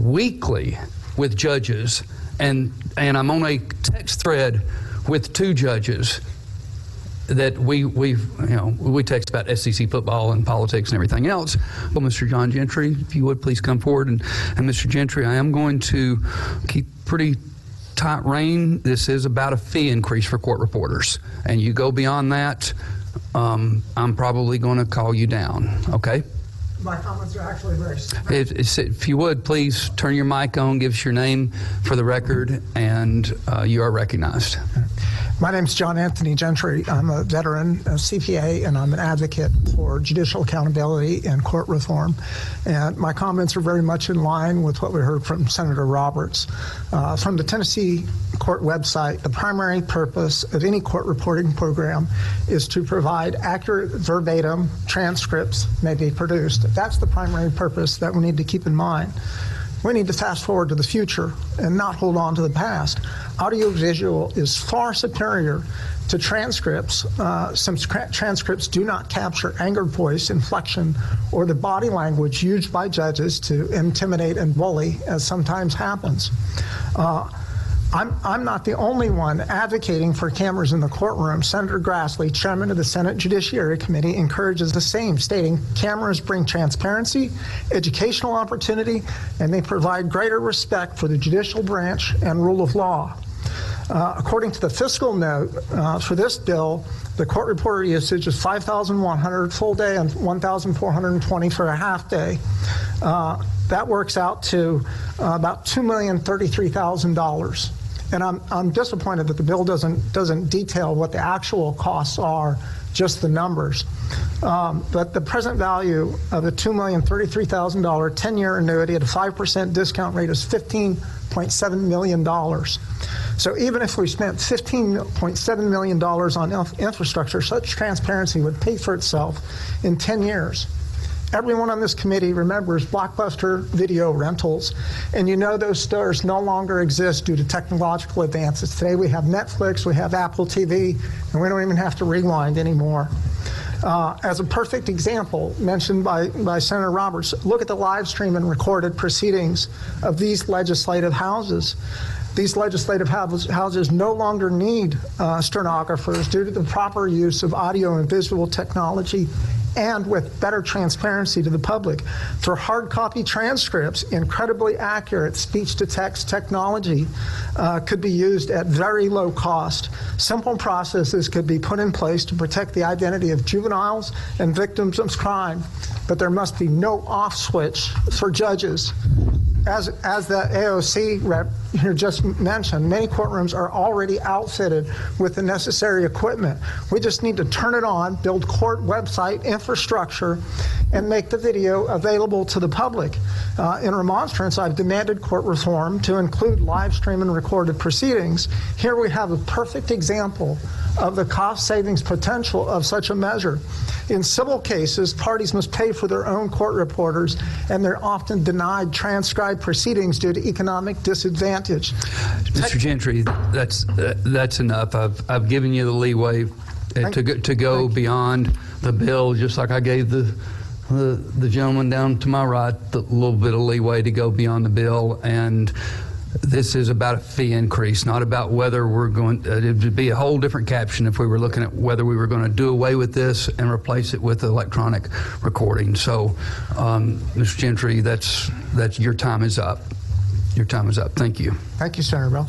weekly with judges, and I'm on a text thread with 2 judges that we text about SEC football and politics and everything else. Well, Mr. John Gentry, if you would please come forward. And Mr. Gentry, I am going to keep pretty tight rein. This is about a fee increase for court reporters, and you go beyond that, I'm probably going to call you down, okay? My comments are actually very simple. If you would, please turn your mic on, give us your name for the record, and you are recognized. My name is John Anthony Gentry. I'm a veteran, a CPA, and I'm an advocate for judicial accountability and court reform. And my comments are very much in line with what we heard from Senator Roberts. From the Tennessee court website, the primary purpose of any court reporting program is to provide accurate verbatim transcripts may be produced. That's the primary purpose that we need to keep in mind. We need to fast forward to the future and not hold on to the past. Audiovisual is far superior to transcripts. Some transcripts do not capture angered voice, inflection, or the body language used by judges to intimidate and bully, as sometimes happens. I'm not the only one advocating for cameras in the courtroom. Senator Grassley, chairman of the Senate Judiciary Committee, encourages the same, stating cameras bring transparency, educational opportunity, and they provide greater respect for the judicial branch and rule of law. According to the fiscal note for this bill, the court reporter usage is 5,100 full day and 1,420 for a half day. That works out to about $2,033,000. And I'm disappointed that the bill doesn't detail what the actual costs are, just the numbers. But the present value of the $2,033,000 10-year annuity at a 5% discount rate is $15.7 million. So even if we spent $15.7 million on infrastructure, such transparency would pay for itself in 10 years. Everyone on this committee remembers Blockbuster video rentals, and you know those stores no longer exist due to technological advances. Today we have Netflix, we have Apple TV, and we don't even have to rewind anymore. As a perfect example mentioned by Senator Roberts, look at the live stream and recorded proceedings of these legislative houses. These legislative houses no longer need stenographers due to the proper use of audio and visual technology, and with better transparency to the public. For hard copy transcripts, incredibly accurate speech-to-text technology could be used at very low cost. Simple processes could be put in place to protect the identity of juveniles and victims of crime, but there must be no off switch for judges. As the AOC rep here just mentioned, many courtrooms are already outfitted with the necessary equipment. We just need to turn it on, build court website infrastructure, and make the video available to the public. In remonstrance, I've demanded court reform to include live stream and recorded proceedings. Here we have a perfect example of the cost savings potential of such a measure. In civil cases, parties must pay for their own court reporters, and they're often denied transcribed proceedings due to economic disadvantage. Mr. Gentry, that's enough. I've given you the leeway to go beyond the bill, just like I gave the gentleman down to my right a little bit of leeway to go beyond the bill. And this is about a fee increase, not about whether we're going to, it would be a whole different caption if we were looking at whether we were going to do away with this and replace it with electronic recording. So, Mr. Gentry, that's your time is up. Your time is up. Thank you. Thank you, Senator Bell.